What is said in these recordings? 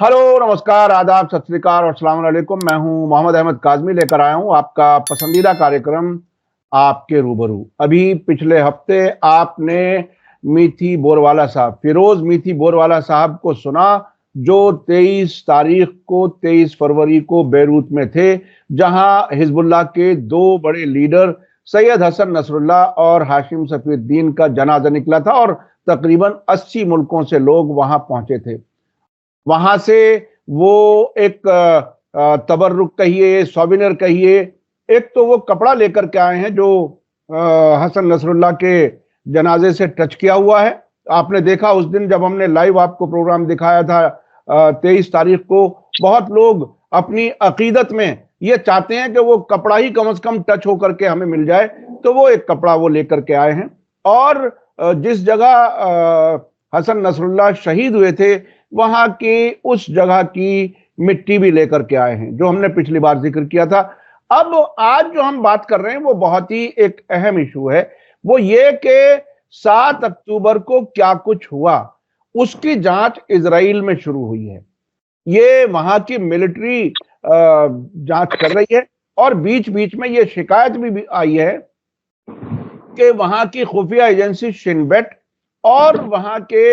Hello, नमस्कार, आदाब, सत श्री अकाल और अस्सलाम वालेकुम। मैं हूं मोहम्मद अहमद काज़मी, लेकर आया हूं आपका पसंदीदा कार्यक्रम आपके रूबरू। अभी पिछले हफ्ते आपने मीठी बोरवाला साहब, फिरोज मीठी बोरवाला साहब को सुना, जो 23 फरवरी को बेरूत में थे, जहां हिजबुल्लाह के दो बड़े लीडर सैयद हसन नसरुल्लाह और हाशिम सफीउद्दीन का जनाजा निकला था और तकरीबन 80 मुल्कों से लोग वहां पहुंचे थे। वहां से वो एक तबर्रुक कहिए, सोविनियर कहिए, एक तो वो कपड़ा लेकर के आए हैं जो हसन नसरुल्लाह के जनाजे से टच किया हुआ है। आपने देखा उस दिन जब हमने लाइव आपको प्रोग्राम दिखाया था 23 तारीख को, बहुत लोग अपनी अकीदत में ये चाहते हैं कि वो कपड़ा ही कम से कम टच होकर के हमें मिल जाए, तो वो एक कपड़ा वो लेकर के आए हैं। और जिस जगह हसन नसरुल्लाह शहीद हुए थे, वहां की उस जगह की मिट्टी भी लेकर के आए हैं, जो हमने पिछली बार जिक्र किया था। अब आज जो हम बात कर रहे हैं वो बहुत ही एक अहम इशू है। वो ये कि 7 अक्टूबर को क्या कुछ हुआ, उसकी जांच इजराइल में शुरू हुई है। ये वहां की मिलिट्री जांच कर रही है और बीच बीच में ये शिकायत भी आई है कि वहां की खुफिया एजेंसी शिन बेट और वहां के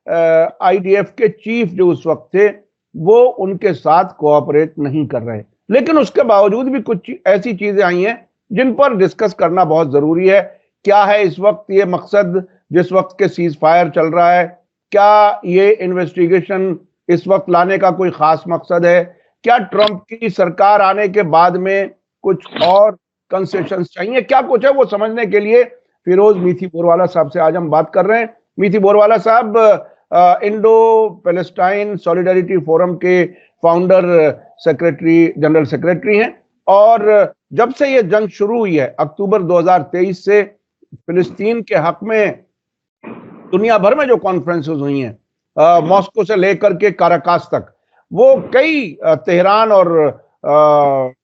आईडीएफ के चीफ जो उस वक्त थे, वो उनके साथ कोऑपरेट नहीं कर रहे। लेकिन उसके बावजूद भी कुछ ऐसी चीजें आई हैं जिन पर डिस्कस करना बहुत जरूरी है। क्या है इस वक्त ये मकसद, जिस वक्त के सीज फायर चल रहा है? क्या ये इन्वेस्टिगेशन इस वक्त लाने का कोई खास मकसद है? क्या ट्रंप की सरकार आने के बाद में कुछ और कंसेशंस चाहिए? क्या कुछ है, वो समझने के लिए फिरोज मीठी बोरवाला साहब से आज हम बात कर रहे हैं। मीठी बोरवाला साहब इंडो पैलेस्टाइन सॉलिडारिटी फोरम के फाउंडर सेक्रेटरी, जनरल सेक्रेटरी हैं। और जब से ये जंग शुरू हुई है अक्टूबर 2023 से, फिलिस्तीन के हक में दुनिया भर में जो कॉन्फ्रेंसेस हुई हैं, मॉस्को से लेकर के काराकास तक, वो कई तेहरान और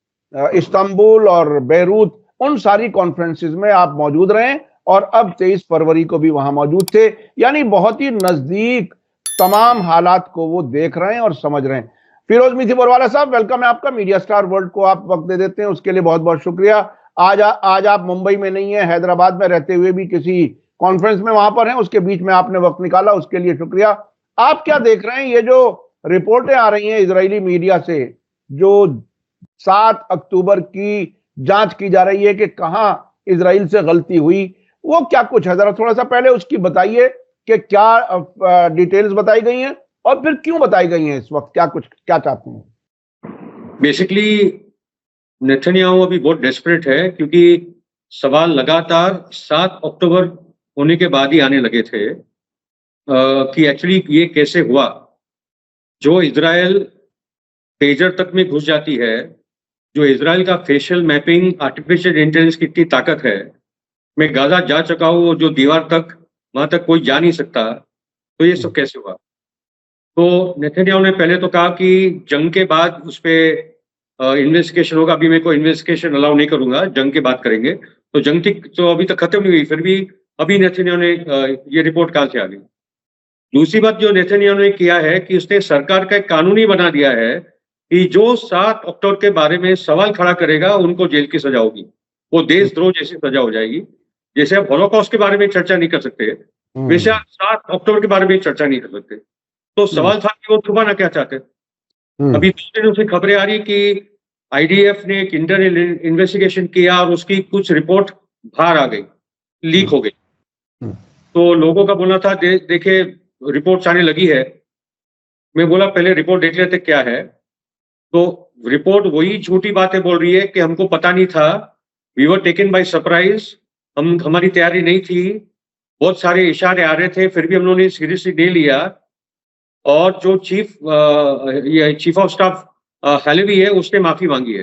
इस्तांबुल और बेरूत, उन सारी कॉन्फ्रेंसेस में आप मौजूद रहे और अब 23 फरवरी को भी वहां मौजूद थे। यानी बहुत ही नजदीक तमाम हालात को वो देख रहे हैं और समझ रहे हैं। फिरोज मीठी बोरवाला साहब, वेलकम है आपका। मीडिया स्टार वर्ल्ड को आप वक्त दे देते हैं, उसके लिए बहुत बहुत शुक्रिया। आज आप मुंबई में नहीं है, हैदराबाद में रहते हुए भी किसी कॉन्फ्रेंस में वहां पर हैं, उसके बीच में आपने वक्त निकाला, उसके लिए शुक्रिया। आप क्या देख रहे हैं, ये जो रिपोर्टें आ रही हैं इजरायली मीडिया से, जो 7 अक्टूबर की जांच की जा रही है कि कहां इजराइल से गलती हुई, वो क्या कुछ है? जरा थोड़ा सा पहले उसकी बताइए कि क्या डिटेल्स बताई गई हैं और फिर क्यों बताई गई हैं इस वक्त, क्या चाहते हैं? बेसिकली नेतन्याहू अभी बहुत डेस्परेट है, क्योंकि सवाल लगातार 7 अक्टूबर होने के बाद ही आने लगे थे कि एक्चुअली ये कैसे हुआ। जो इजराइल पेजर तक में घुस जाती है, जो इजराइल का फेशियल मैपिंग, आर्टिफिशियल इंटेलिजेंस की इतनी ताकत है। मैं गाजा जा चुका हूँ, जो दीवार तक, वहां तक कोई जा नहीं सकता। तो ये सब कैसे हुआ? तो नेतन्याहू ने पहले तो कहा कि जंग के बाद उस पर इन्वेस्टिगेशन होगा। अभी मैं कोई इन्वेस्टिगेशन अलाउ नहीं करूंगा, जंग के बाद करेंगे। तो जंग तो अभी तक खत्म नहीं हुई, फिर भी अभी नेतन्याहू ने ये रिपोर्ट कहां से आ गई? दूसरी बात जो नेतन्याहू ने किया है कि उसने सरकार का एक कानून ही बना दिया है कि जो 7 अक्टूबर के बारे में सवाल खड़ा करेगा उनको जेल की सजा होगी। वो देशद्रोह जैसी सजा हो जाएगी। जैसे आप हॉलोकॉस्ट के बारे में चर्चा नहीं कर सकते, वैसे आप 7 अक्टूबर के बारे में चर्चा नहीं कर सकते। तो सवाल था कि वो छुपाना क्या चाहते। अभी 2 दिनों से खबरें आ रही कि आईडीएफ ने एक इंटरनल इन्वेस्टिगेशन किया और उसकी कुछ रिपोर्ट बाहर आ गई, लीक हो गई। तो लोगों का बोलना था देखे रिपोर्ट आने लगी है। मैं बोला पहले रिपोर्ट देख लेते क्या है। तो रिपोर्ट वही झूठी बातें बोल रही है कि हमको पता नहीं था, we were taken by surprise, हमारी तैयारी नहीं थी, बहुत सारे इशारे आ रहे थे, फिर भी हम लोगों ने सीरियसली नहीं लिया। और जो चीफ ऑफ स्टाफ हैलेवी है, उसने माफी मांगी है।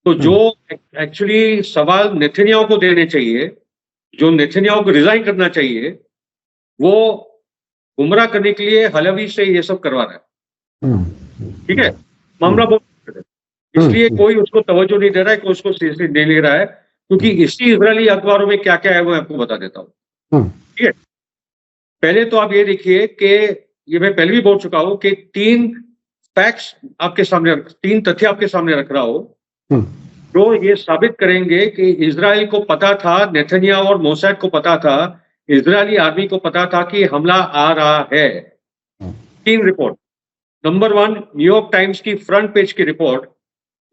तो जो एक्चुअली सवाल नेतन्याहू को देने चाहिए, जो नेतन्याहू को रिजाइन करना चाहिए, वो गुमराह करने के लिए हैलेवी से ये सब करवा रहा है। ठीक है, मामला बहुत है, इसलिए कोई उसको तवज्जो नहीं दे रहा है, कोई उसको सीरियसली नहीं ले रहा है। क्योंकि इसी इजरायली अखबारों में क्या क्या है वो आपको बता देता हूँ। ठीक है, पहले तो आप ये देखिए कि ये मैं पहले भी बोल चुका हूं कि 3 फैक्ट्स आपके सामने, 3 तथ्य आपके सामने रख रहा हूं हम्म, जो ये साबित करेंगे कि इजराइल को पता था, नेतन्याहू और मोसाद को पता था, इजरायली आर्मी को पता था कि हमला आ रहा है। 3 रिपोर्ट। नंबर 1, न्यूयॉर्क टाइम्स की फ्रंट पेज की रिपोर्ट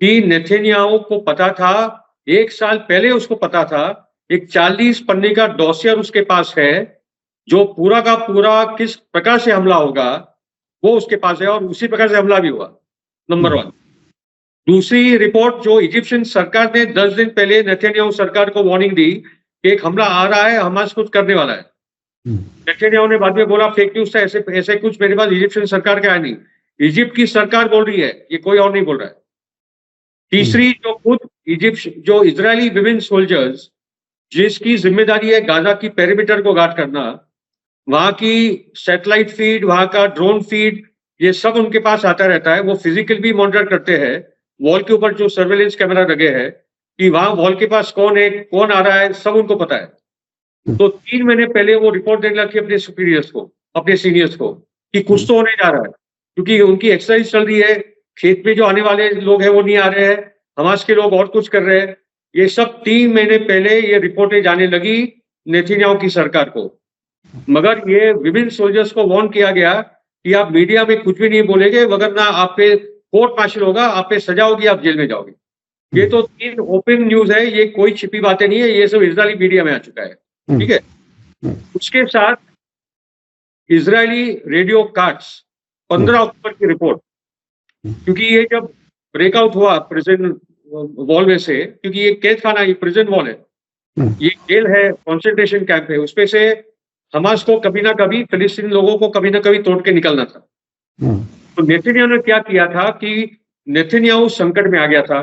कि नेतन्याहू को पता था, 1 साल पहले उसको पता था, एक 40 पन्ने का डॉसियर उसके पास है, जो पूरा का पूरा किस प्रकार से हमला होगा वो उसके पास है, और उसी प्रकार से हमला भी हुआ। नंबर 1। दूसरी रिपोर्ट जो इजिप्शियन सरकार ने 10 दिन पहले नेतन्याहू सरकार को वार्निंग दी कि एक हमला आ रहा है, हमास कुछ करने वाला है। नेतन्याहू ने बाद में बोला फेक न्यूज था, ऐसे ऐसे कुछ मेरे पास इजिप्शियन सरकार का है नहीं, इजिप्ट की सरकार बोल रही है, ये कोई और नहीं बोल रहा है। तीसरी, जो खुद इजिप्ट, जो इजरायली विमेन सोल्जर्स जिसकी जिम्मेदारी है गाजा की पेरीमीटर को गार्ड करना, वहां की सैटेलाइट फीड, वहां का ड्रोन फीड, ये सब उनके पास आता रहता है। वो फिजिकल भी मॉनिटर करते हैं, वॉल के ऊपर जो सर्वेलेंस कैमरा लगे हैं कि वहां वॉल के पास कौन है, कौन आ रहा है, सब उनको पता है। तो 3 महीने पहले वो रिपोर्ट देने लगी अपने सुपीरियर्स को, अपने सीनियर्स को, कि कुछ तो होने जा रहा है, क्योंकि उनकी एक्सरसाइज चल रही है, खेत में जो आने वाले लोग हैं वो नहीं आ रहे हैं, हमास के लोग और कुछ कर रहे हैं। ये सब 3 महीने पहले ये रिपोर्टें जाने लगी नेतन्याहू की सरकार को। मगर ये विमेन सोल्जर्स को वार्न किया गया कि आप मीडिया में कुछ भी नहीं बोलेंगे, वरना आप पे कोर्ट मार्शल होगा, आप पे सजा होगी, आप जेल में जाओगे। ये तो 3 ओपन न्यूज है, ये कोई छिपी बातें नहीं है, ये सब इजरायली मीडिया में आ चुका है। ठीक है। उसके साथ इजरायली रेडियो कार्ड्स 15 अक्टूबर की रिपोर्ट, क्योंकि ये जब ब्रेकआउट हुआ प्रिजन वॉल में से, क्योंकि ये कैद खाना, ये प्रिजन वॉल है, ये जेल है, कॉन्सेंट्रेशन कैंप है, उसपे से हमास को कभी ना कभी, फिलिस्तीनी लोगों को कभी ना कभी तोड़ के निकलना था। तो नेतन्याहू ने क्या किया था कि नेतन्याहू संकट में आ गया था।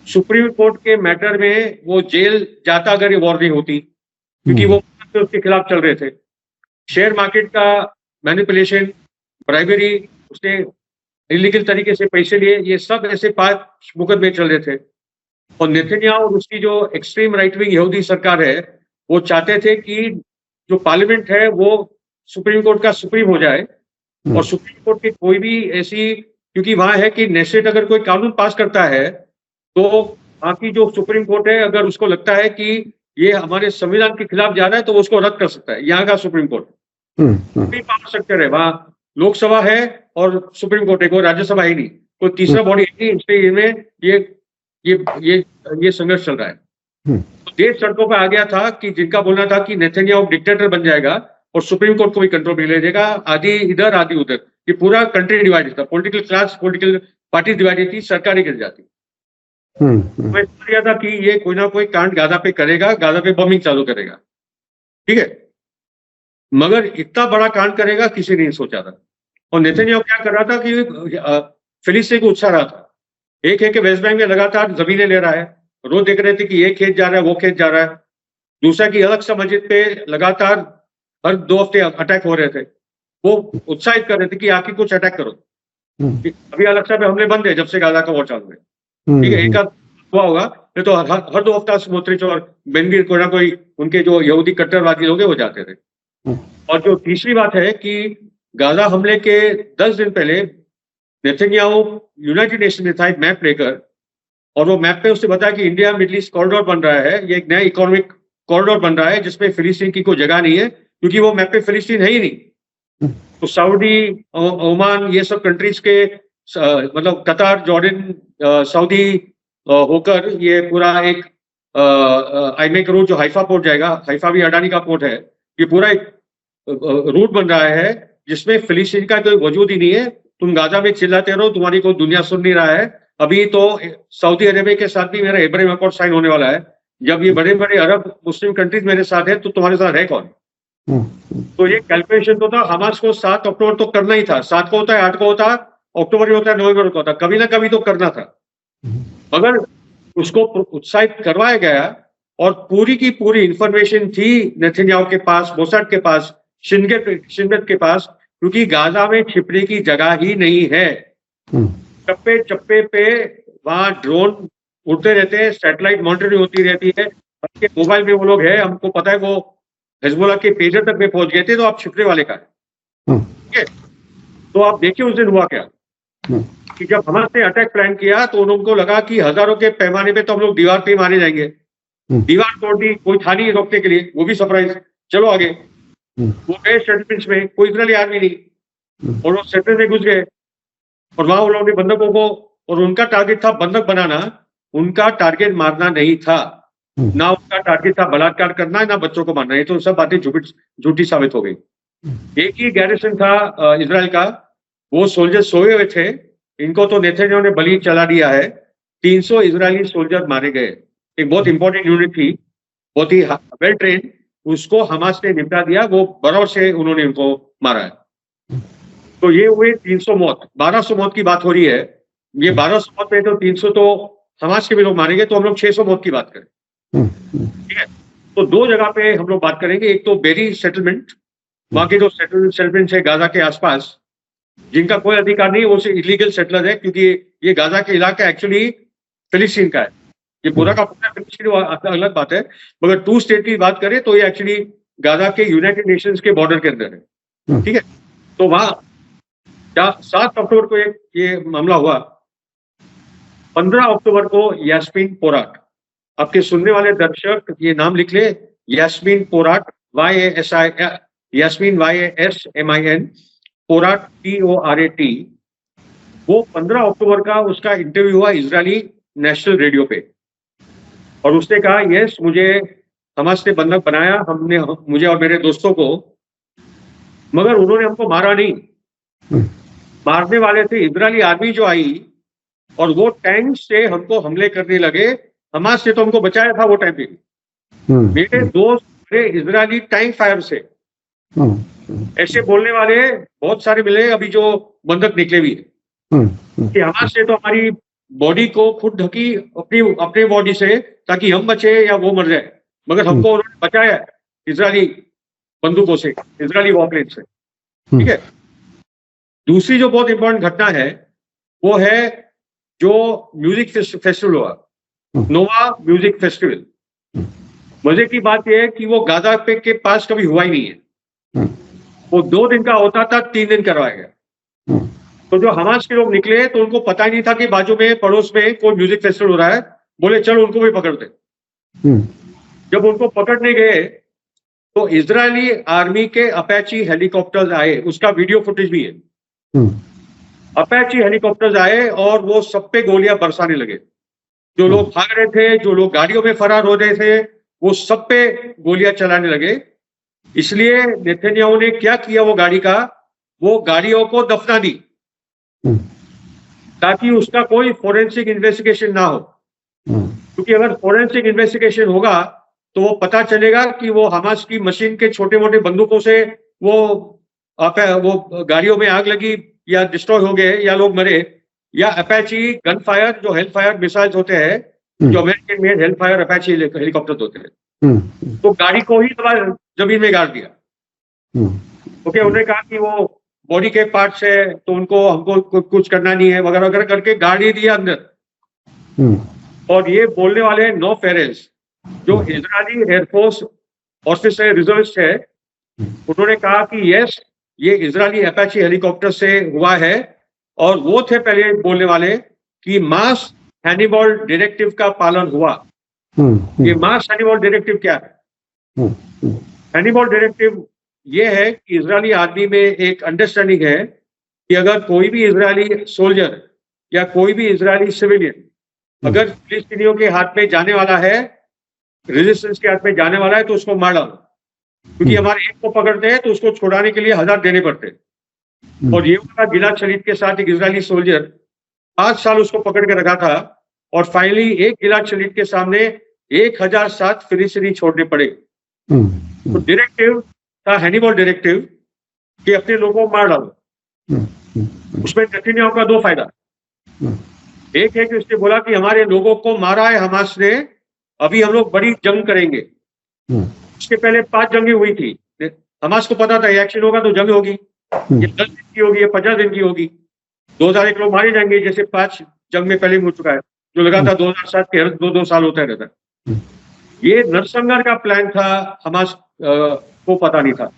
सुप्रीम कोर्ट के मैटर में वो जेल जाता अगर ये वॉर नहीं होती, क्योंकि वो उसके खिलाफ चल रहे थे। शेयर मार्केट का मैनिपुलेशन, ब्राइबरी, उसने इलीगल तरीके से पैसे लिए, ये सब ऐसे 5 मुकदमे चल रहे थे। और नेतन्याहू और उसकी जो एक्सट्रीम राइट विंग यहूदी सरकार है, वो चाहते थे कि जो पार्लियामेंट है वो सुप्रीम कोर्ट का सुप्रीम हो जाए, और सुप्रीम कोर्ट की कोई भी ऐसी, क्योंकि वहां है कि नेसेट अगर कोई कानून पास करता है तो वहां की जो सुप्रीम कोर्ट है, अगर उसको लगता है कि ये हमारे संविधान के खिलाफ जा रहा है तो वो उसको रद्द कर सकता है। यहाँ का सुप्रीम कोर्ट पावर स्ट्रक्चर है, वहां लोकसभा है और सुप्रीम कोर्ट है, कोई राज्यसभा ही नहीं, कोई तीसरा बॉडी है नहीं, इसलिए इनमें ये संघर्ष चल रहा है। तो देश सड़कों पर आ गया था कि जिनका बोलना था कि नेतन्याहू डिक्टेटर बन जाएगा और सुप्रीम कोर्ट को भी कंट्रोल में ले जाएगा, आधी इधर आधी उधर, ये पूरा कंट्री डिवाइडेड था, political class, political party divided थी, सरकारें गिर जाती। मैं समझ गया था कि ये कोई ना कोई कांड गाजा पे करेगा, गाजा पे बमिंग चालू करेगा। ठीक है, मगर इतना बड़ा कांड करेगा किसी ने नहीं सोचा था। और नेतन्याहू क्या कर रहा था कि फिलिस्तीन को उछा रहा था। एक है कि वेस्ट बैंक में लगातार जमीनें ले रहा है, रोज देख रहे थे कि ये खेत जा रहा है, वो खेत जा रहा है। दूसरा कि अलग सा मस्जिद पे लगातार हर 2 हफ्ते अटैक हो रहे थे, वो उत्साहित कर रहे थे कि आके कुछ अटैक करो। अभी अलग पे हमले बंद है जब से गाजा का वॉर चालू है। ठीक है, एक हुआ होगा, नहीं तो हर 2 हफ्ता स्मोत्रिच और बेनगवीर कोई ना कोई उनके जो यहूदी कट्टरवादी लोग हैं वो जाते थे। और जो तीसरी बात है कि गाजा हमले के 10 दिन पहले नेतन्याहू यूनाइटेड नेशन में था एक मैप लेकर, और वो मैप पे उसने बताया कि इंडिया मिडिल ईस्ट कॉरिडोर बन रहा है, ये एक नया इकोनॉमिक कॉरिडोर बन रहा है जिसमें फिलिस्तीन की कोई जगह नहीं है, क्योंकि वो मैप पे फिलिस्तीन है ही नहीं। तो सऊदी, ओमान, ये सब कंट्रीज के मतलब कतार, जॉर्डन, सऊदी होकर ये पूरा एक आईमेक रूट जो हाइफा पोर्ट जाएगा, हाइफा भी अडानी का पोर्ट है, ये पूरा एक रूट बन रहा है जिसमें फिलिस्तीन का कोई वजूद ही नहीं है। तुम गाजा में चिल्लाते रहो, तुम्हारी कोई दुनिया सुन नहीं रहा है। अभी तो सऊदी अरेबिया के साथ भी मेरा इब्राहिम अकॉर्ड साइन होने वाला है। जब ये बड़े बड़े अरब मुस्लिम कंट्रीज मेरे साथ है तो तुम्हारे साथ है कौन? तो ये कैलकुलेशन तो था, हमास को 7 अक्टूबर तो करना ही था। 7 को होता है, 8 को होता है, अक्टूबर में होता है, नवंबर को होता है, कभी ना कभी तो करना था। मगर उसको उत्साहित करवाया गया और पूरी की पूरी इंफॉर्मेशन थी नेतन्याहू के पास, मोसाद के पास, शिनबेट के पास, क्योंकि गाजा में छिपने की जगह ही नहीं है। चप्पे चप्पे पे वहां ड्रोन उड़ते रहते हैं, सैटेलाइट मॉनिटरिंग होती रहती है, मोबाइल में वो लोग है, हमको पता है वो हिजबुल्लाह के पेजर तक में पहुंच गए थे, तो आप छिपने वाले का है। ठीक है, तो आप देखिए उस दिन हुआ क्या। कि जब हमास ने अटैक प्लान किया तो उनको लगा कि हजारों के पैमाने पे तो हम लोग दीवार पे ही मारे जाएंगे। दीवार तोड़ दी, कोई था नहीं रोकने के लिए, वो भी सरप्राइज, चलो आगे। वो गए सेटलमेंट्स में, कोई इजरायली आर्मी नहीं, और वो सेटलमेंट में घुस गए और वहां उन लोगों ने बंदकों को, और उनका टारगेट था बंदक बनाना, उनका टारगेट मारना नहीं था, ना उनका टारगेट था बलात्कार करना, ना बच्चों को मारना। ये तो सब बातें झूठी साबित हो गई। एक ही गैरिसन था इजराइल का, वो सोल्जर सोए हुए थे, इनको तो नेतन्याहू ने बलि चला दिया है। 300 इजरायली सोल्जर मारे गए। एक बहुत इंपॉर्टेंट यूनिट थी, बहुत ही वेल ट्रेन, उसको हमास ने निपटा दिया, वो बराबर से उन्होंने उनको मारा है। तो ये हुए 300 मौत, 1200 मौत की बात हो रही है। ये 1200 मौत में तो 300 तो हमास के भी लोग मारेंगे, तो हम लोग 600 मौत की बात करें, ठीक है। तो दो जगह पे हम लोग बात करेंगे, एक तो बेरी सेटलमेंट, वहां के जो सेटलमेंट है गाजा के आसपास, जिनका कोई अधिकार नहीं, वो इलीगल सेटलर है, क्योंकि ये गाजा के इलाका एक्चुअली फिलिस्तीन का है। ये पूरा का पूरा फिलिस्तीन अलग बात है, मगर 2 स्टेट की बात करें तो ये एक्चुअली गाजा के यूनाइटेड नेशंस के बॉर्डर के अंदर है, ठीक है। तो वहां 7 अक्टूबर को ये मामला हुआ। 15 अक्टूबर को यास्मीन पोराट, आपके सुनने वाले दर्शक ये नाम लिख ले, यास्मीन पोराट, यास्मीन YASMIN, पोराट PORAT। वो 15 अक्टूबर का उसका इंटरव्यू हुआ इजरायली नेशनल रेडियो पे, और उसने कहा यस, मुझे हमास ने बंधक बनाया, हमने, मुझे और मेरे दोस्तों को, मगर उन्होंने हमको मारा नहीं। मारने वाले थे इजरायली आर्मी जो आई, और वो टैंक से हमको हमले करने लगे। हमास ने तो हमको बचाया था वो टाइम पे। मेरे दोस्त मेरे इजरायली टैंक फायर से, ऐसे बोलने वाले बहुत सारे मिले अभी जो बंधक निकले भी है, कि हमास ने तो हमारी बॉडी को खुद ढकी अपनी बॉडी से, ताकि हम बचे या वो मर जाए, मगर हमको उन्होंने बचाया इजरायली बंदूकों से, इजरायली वॉरप्लेन से, ठीक है। दूसरी जो बहुत इंपॉर्टेंट घटना है वो है जो म्यूजिक फेस्टिवल हुआ, नोवा म्यूजिक फेस्टिवल। मजे की बात यह है कि वो गाजा पे के पास कभी हुआ ही नहीं है। वो 2 दिन का होता था, 3 दिन करवाया गया। तो जो हमास के लोग निकले तो उनको पता ही नहीं था कि बाजू में पड़ोस में कोई म्यूजिक फेस्टिवल हो रहा है, बोले चलो उनको भी पकड़ते। जब उनको पकड़ने गए तो इजरायली आर्मी के अपाची हेलीकॉप्टर्स आए, उसका वीडियो फुटेज भी है। अपाची हेलीकॉप्टर्स आए और वो सब पे गोलियां बरसाने लगे। जो लोग भाग रहे थे, जो लोग गाड़ियों में फरार हो रहे थे, वो सब पे गोलियां चलाने लगे। इसलिए नेतन्याहू ने क्या किया, वो गाड़ियों को दफना दी, ताकि उसका कोई फोरेंसिक इन्वेस्टिगेशन ना हो। क्योंकि अगर फोरेंसिक इन्वेस्टिगेशन होगा तो वो पता चलेगा कि वो हमास की मशीन के छोटे मोटे बंदूकों से वो गाड़ियों में आग लगी या डिस्ट्रॉय हो गए या लोग मरे, या अपाची गन फायर जो हेल फायर मिसाइल्स होते हैं, जो American made hello fire Apache helicopter होते हैं, तो गाड़ी को ही जमीन में गाड़ दिया। ओके, उन्होंने कहा कि वो बॉडी के पार्ट्स है तो हमको कुछ करना नहीं है वगैरह वगैरह करके गाड़ी दिया अंदर। और ये बोलने वाले 9 फेरेल्स जो इजरायली एयरफोर्स ऑफिसर रिजर्विस्ट है, उन्होंने कहा कि यस, ये इजरायली अपाची हेलीकॉप्टर से हुआ है। और वो थे पहले बोलने वाले कि मास हैनिबल डायरेक्टिव का पालन हुआ। ये मास हैनिबल डायरेक्टिव क्या है? हैनिबल डायरेक्टिव ये है कि इजरायली आर्मी में एक अंडरस्टैंडिंग है कि अगर कोई भी इजरायली सोल्जर या कोई भी इजरायली सिविलियन अगर फिलिस्तीनियों के हाथ में जाने वाला है, रेजिस्टेंस के हाथ में जाने वाला है, तो उसको मार डालो। क्योंकि हमारे एक को पकड़ते हैं तो उसको छुड़ाने के लिए 1000 देने पड़ते हैं। और ये वाला गिलाद शलीद के साथ एक इजरायली सोल्जर 5 साल उसको पकड़ के रखा था, और फाइनली एक गिलाद शलीद के सामने 1007 फिलिस्तीनी छोड़ने पड़े। तो डायरेक्टिव था हैनिबल डायरेक्टिव कि अपने लोगों को मार डालो। उसमें नेतन्याहू का 2 फायदा। एक है कि उसने बोला कि हमारे लोगों को मारा है हमास ने, अभी हम लोग बड़ी जंग करेंगे। उसके पहले 5 जंगें हुई थी, हमास को पता था एक्शन होगा तो जंग होगी, ये 10 दिन की होगी, ये 50 दिन की होगी, 2001 लोग मारे जाएंगे, जैसे 5 जंग में पहले हो चुका है, जो लगा था 2007 के हर 2-2 साल होता रहता। ये नरसंहार का प्लान था, हमास को पता नहीं था।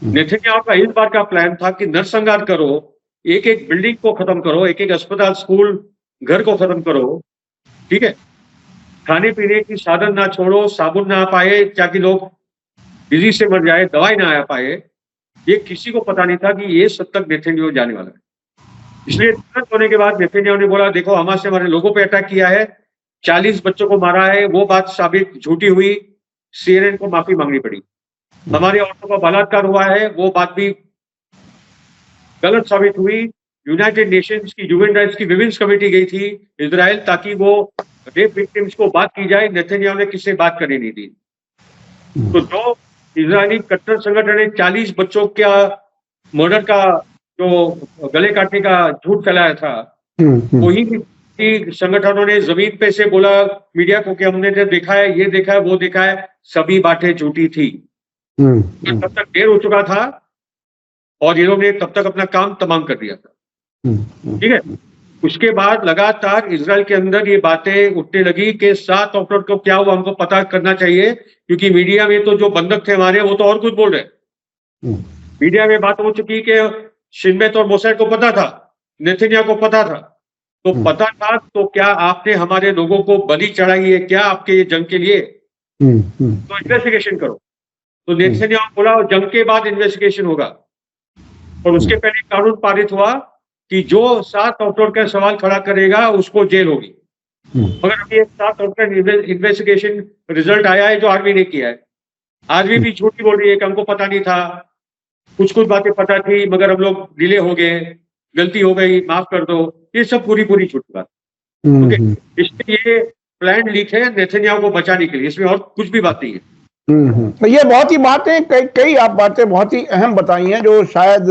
नेतन्याहू का इस बार का प्लान था कि नरसंहार करो, एक एक बिल्डिंग को खत्म करो, एक एक अस्पताल, स्कूल, घर को खत्म करो, ठीक है। खाने पीने की साधन ना छोड़ो, साबुन ना आ पाए ताकि लोग डिजीज से मर जाए, दवाई ना आ पाए, ये किसी को पता नहीं था कि ये सब तक नेतन्याहू जाने वाला है। इसलिए तुरंत होने के बाद नेतन्याहू ने बोला, देखो हमास ने हमारे लोगों पे अटैक किया है, 40 बच्चों को मारा है, वो बात साबित झूठी हुई, CNN को माफी मांगनी पड़ी। हमारे औरतों का बलात्कार हुआ है, वो बात भी गलत साबित हुई। यूनाइटेड नेशंस की ह्यूमन राइट्स की विमेंस कमेटी गई थी इजराइल ताकि वो रेप विक्टिम्स को बात की जाए, नेतन्याहू ने किससे बात करने नहीं दी। तो जो इजरायली कट्टर संगठन ने 40 बच्चों का मर्डर का जो गले काटने का झूठ फैलाया था, वही संगठनों ने जमीन पे से बोला मीडिया को कि हमने जो देखा है, ये देखा है, वो देखा है, सभी बातें झूठी थी। तब तक देर हो चुका था और ये लोग ने तब तक अपना काम तमाम कर दिया था, ठीक है। उसके बाद लगातार इजराइल के अंदर ये बातें उठने लगी कि 7 अक्टूबर को क्या हुआ हमको पता करना चाहिए, क्योंकि मीडिया में तो जो बंधक थे हमारे वो तो और कुछ बोल रहे। मीडिया में बात हो चुकी कि शिन बेत और मोसाद को पता था, नेतन्याहू को पता था, तो पता था तो क्या आपने हमारे लोगों को बलि चढ़ाई है क्या आपके ये जंग के लिए? तो इन्वेस्टिगेशन करो। तो नेतन्याहू बोला जंग के बाद इन्वेस्टिगेशन होगा, और उसके पहले कानून पारित हुआ कि जो 7 अक्टूबर का सवाल खड़ा करेगा उसको जेल होगी। मगर अभी 7 अक्टूबर इन्वेस्टिगेशन रिजल्ट आया है जो आर्मी ने किया है। आर्मी भी झूठी बोल रही है कि हमको पता नहीं था, कुछ कुछ बातें पता थी मगर हम लोग डिले हो गए, गलती हो गई, माफ कर दो, ये सब पूरी झूठी बात। ओके, इसलिए ये प्लान लीक है नेतन्याहू को बचाने के लिए, इसमें और कुछ भी बात नहीं है। तो ये बहुत ही बातें, कई आप बातें बहुत ही अहम बताई हैं जो शायद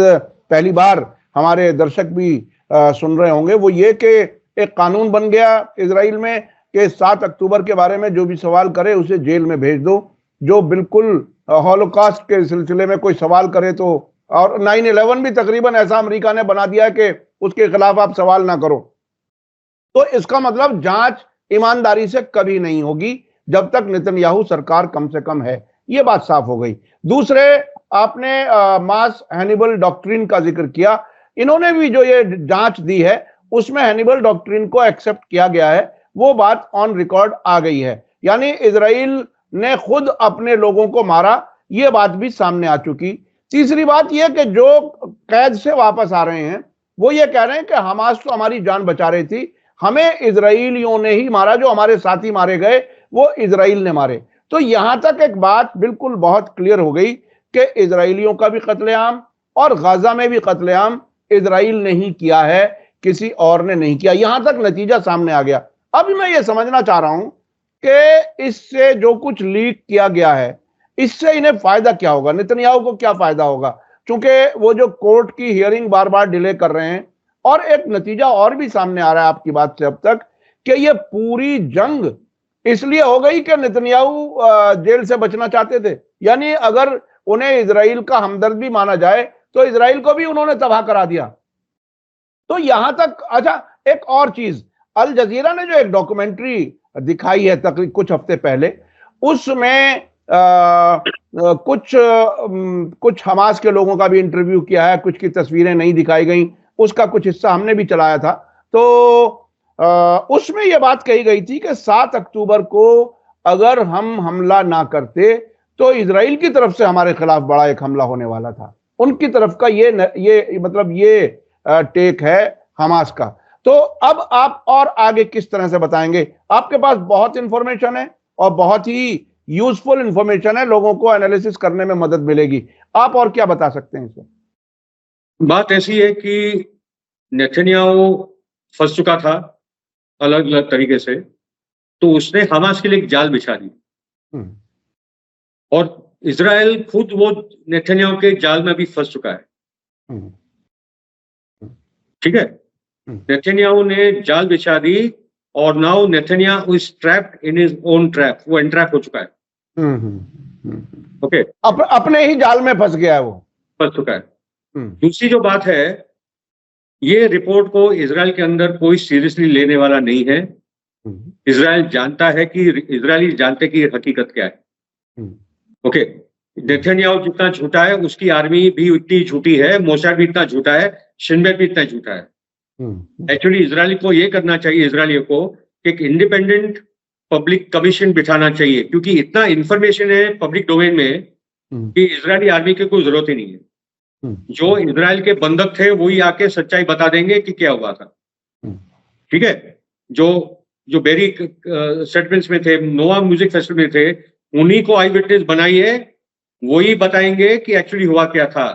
पहली बार हमारे दर्शक भी सुन रहे होंगे। वो ये कि एक कानून बन गया इजराइल में कि 7 अक्टूबर के बारे में जो भी सवाल करे उसे जेल में भेज दो। जो बिल्कुल हॉलोकॉस्ट के सिलसिले में कोई सवाल करे तो, और 9/11 भी तकरीबन ऐसा अमेरिका ने बना दिया कि उसके खिलाफ आप सवाल ना करो। तो इसका मतलब जांच ईमानदारी से कभी नहीं होगी जब तक नेतन्याहू सरकार कम से कम है, ये बात साफ हो गई। दूसरे, आपने मास हैनिबल डॉक्ट्रिन का जिक्र किया। इन्होंने भी जो ये जांच दी है उसमें हैनिबल डॉक्ट्रिन को एक्सेप्ट किया गया है, वो बात ऑन रिकॉर्ड आ गई है। यानी इजराइल ने खुद अपने लोगों को मारा, ये बात भी सामने आ चुकी। तीसरी बात यह कि जो कैद से वापस आ रहे हैं वो ये कह रहे हैं कि हमास तो हमारी जान बचा रही थी, हमें इजराइलियों ने ही मारा, जो हमारे साथी मारे गए वो इजराइल ने मारे। तो यहां तक एक बात बिल्कुल बहुत क्लियर हो गई कि इजराइलियों का भी कत्लेआम और गाजा में भी कत्लेआम इजराइल ने ही किया है, किसी और ने नहीं किया। यहां तक नतीजा सामने आ गया। अब मैं ये समझना चाह रहा हूं कि इससे जो कुछ लीक किया गया है इससे इन्हें फायदा क्या होगा, नेतन्याहू को क्या फायदा होगा? क्योंकि वो जो कोर्ट की हियरिंग बार बार डिले कर रहे हैं, और एक नतीजा और भी सामने आ रहा है आपकी बात से अब तक कि ये पूरी जंग इसलिए हो गई कि नेतन्याहू जेल से बचना चाहते थे। यानी अगर उन्हें इजराइल का हमदर्द भी माना जाए तो इजराइल को भी उन्होंने तबाह करा दिया। तो यहां तक, अच्छा एक और चीज, अल जजीरा ने जो एक डॉक्यूमेंट्री दिखाई है तकरीबन कुछ हफ्ते पहले, उसमें कुछ हमास के लोगों का भी इंटरव्यू किया है, कुछ की तस्वीरें नहीं दिखाई गई, उसका कुछ हिस्सा हमने भी चलाया था। तो उसमें यह बात कही गई थी कि 7 अक्टूबर को अगर हम हमला ना करते तो इजराइल की तरफ से हमारे खिलाफ बड़ा एक हमला होने वाला था। उनकी तरफ का ये टेक है हमास का। तो अब आप और आगे किस तरह से बताएंगे? आपके पास बहुत इंफॉर्मेशन है और बहुत ही यूजफुल इंफॉर्मेशन है, लोगों को एनालिसिस करने में मदद मिलेगी। आप और क्या बता सकते हैं इसमें? बात ऐसी है कि नेतन्याहू फंस चुका था अलग अलग तरीके से, तो उसने हमास के लिए एक जाल बिछा दी, और इजराइल खुद वो नेतन्याहू के जाल में भी फंस चुका है। ठीक है, नेतन्याहू ने जाल बिछा दी और now Netanyahu is trapped in his own trap, वो एंट्रैप हो चुका है। ओके, अपने ही जाल में फंस गया है, वो फंस चुका है। दूसरी जो बात है, ये रिपोर्ट को इजराइल के अंदर कोई सीरियसली लेने वाला नहीं है। इजराइल जानता है कि इजरायली जानते कि हकीकत क्या है। ओके, नेतन्याहू जितना झूठा है उसकी आर्मी भी उतनी झूठी है, मोसाद भी इतना झूठा है। शिन बेट भी इतना झूठा है। एक्चुअली इजराइल को ये करना चाहिए, इसराइलियों को एक इंडिपेंडेंट पब्लिक कमीशन बिठाना चाहिए, क्योंकि इतना इंफॉर्मेशन है पब्लिक डोमेन में कि इजरायली आर्मी की कोई जरूरत ही नहीं है। जो इजराइल के बंधक थे वही आके सच्चाई बता देंगे कि क्या हुआ था। ठीक है, जो जो बेरी सेटलमेंट्स में थे, नोआ म्यूजिक फेस्टिवल में थे, उन्हीं को आई विटनेस बनाइए, वही बताएंगे कि एक्चुअली हुआ क्या था।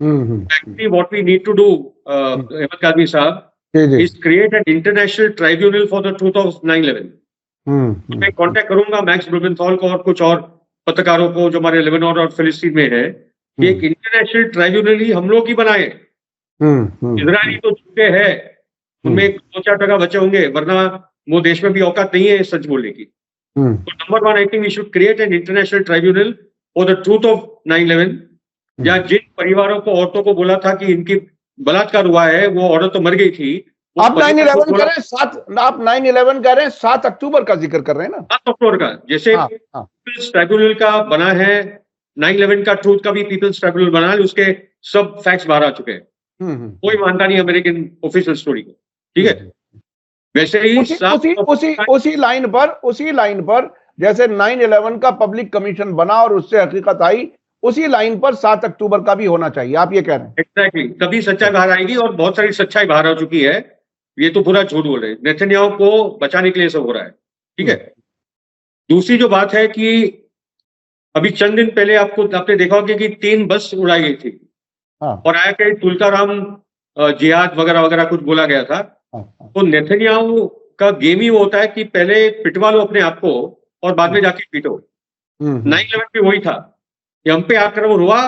Actually what we need to do, Ahmed Qadri sahab, is create an international tribunal for the truth of 9/11। मैं कांटेक्ट करूंगा मैक्स ब्लूमेंथॉल को और कुछ और पत्रकारों को जो हमारे लेबनान और फिलिस्तीन में है, कि एक इंटरनेशनल ट्राइब्यूनल ही हम लोग ही बनाए। इजरायली तो झूठे हैं, उनमें 2-4% बचे होंगे, वरना वो देश में भी औकात नहीं है सच बोलने की। तो number 1, I think we should create an international tribunal for the truth of 9/11। या जिन परिवारों को, औरतों को बोला था कि इनकी बलात्कार हुआ है, वो औरत तो मर गई थी। आप 9/11 कह रहे हैं, आप 9/11 कह रहे हैं, 7 अक्टूबर का जिक्र कर रहे हैं ना? 7 अक्टूबर का, जैसे पीपल्स ट्राइब्यूनल का बना है, 9/11 का ट्रूथ का भी पीपल्स ट्राइब्यूनल बना है, उसके सब फैक्ट्स बाहर आ चुके हैं। कोई मानता नहीं अमेरिकन ऑफिशियल स्टोरी को। ठीक है, वैसे ही उसी लाइन पर जैसे 9/11 का पब्लिक कमीशन बना और उससे हकीकत आई, उसी लाइन पर 7 अक्टूबर का भी होना चाहिए, आप ये कह रहे हैं? एग्जैक्टली, तभी सच्चाई बाहर आएगी, और बहुत सारी सच्चाई बाहर आ चुकी है। ये तो पूरा झूठ बोल रहे हैं, नेतन्याहू को बचाने के लिए सब हो रहा है। ठीक है, दूसरी जो बात है कि अभी चंद दिन पहले आपने देखा होगा कि 3 बस उड़ाई गई थी। और आया कि तुलकाराम जिहाद वगैरह वगैरह कुछ बोला गया था। तो नेतन्याहू का गेम ही वो होता है कि पहले पिटवा लो अपने आप को और बाद में जाके पीटो। 9/11 भी वही था, हम पे आक्रमण हुआ,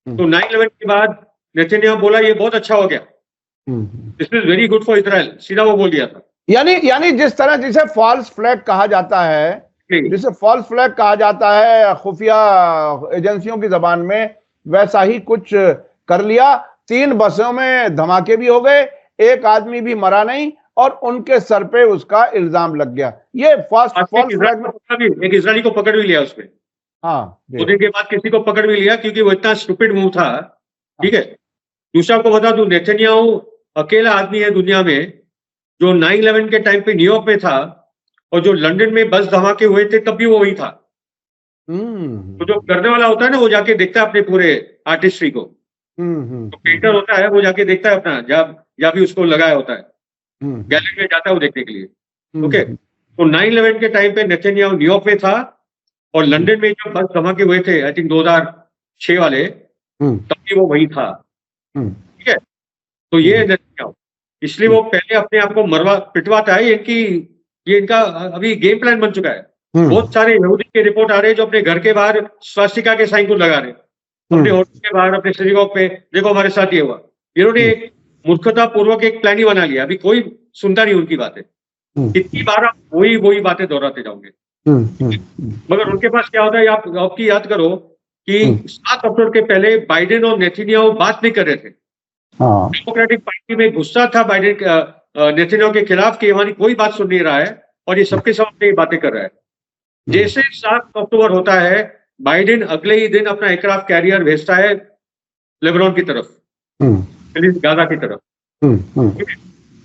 तो 9/11 के बाद नेतन्याहू बोला ये बहुत अच्छा हो गया, this is very good for Israel, सीधा वो बोल दिया था। यानी जिस तरह जिसे फॉल्स फ्लैग कहा जाता है, खुफिया एजेंसियों की जबान में, वैसा ही कुछ कर लिया। 3 बसों में धमाके भी हो गए, एक आदमी भी मरा नहीं, और उनके सर पे उसका इल्जाम लग गया। ये फॉल्स फ्लैग में एक इजरायली को पकड़ भी लिया उसमें। 2 दिन के बाद किसी को पकड़ भी लिया, क्योंकि वो इतना स्टूपिड मूव था। ठीक है, दूसरा आपको बता दूं, नेतन्याहू अकेला आदमी है दुनिया में जो 9/11 के टाइम पे न्यूयॉर्क में था, और जो लंदन में बस धमाके हुए थे तब भी वो वही था। तो जो करने वाला होता है ना, वो जाके देखता है अपने पूरे आर्टिस्ट्री को। तो पेंटर होता है, वो जाके देखता है अपना, जब भी उसको लगाया होता है, गैलरी में जाता है वो देखने के लिए। ओके, तो 9/11 के टाइम पे नेतन्याहू न्यूयॉर्क में था, और लंदन में जब बस धमाके हुए थे, आई थिंक 2006 वाले, तब भी वो वही था। ठीक है, तो ये नेतन्याहू, इसलिए वो पहले अपने आप को पिटवाता है। ये इनका अभी गेम प्लान बन चुका है। बहुत सारे यहूदी के रिपोर्ट आ रहे हैं जो अपने घर के बाहर स्वास्तिका के साइन को लगा रहे हैं, अपने होटल के बाहर, अपने सिनेगॉग पे, देखो हमारे साथ ये हुआ। इन्होंने एक मूर्खता पूर्वक एक प्लान ही बना लिया, अभी कोई सुनता नहीं उनकी बातें। कितनी बार आप वही बातें दोहराते जाओगे। मगर उनके पास क्या होता है, आपकी याद करो कि 7 अक्टूबर के पहले बाइडेन और नेतन्याहू बात नहीं कर रहे थे। डेमोक्रेटिक पार्टी में गुस्सा था बाइडेन नेतन्याहू के खिलाफ कि हमारी कोई बात सुन नहीं रहा है, और ये सबके सामने ये बातें कर रहा है। जैसे 7 अक्टूबर होता है, बाइडेन अगले ही दिन अपना एयरक्राफ्ट कैरियर भेजता है लेबनान की तरफ, गाजा की तरफ,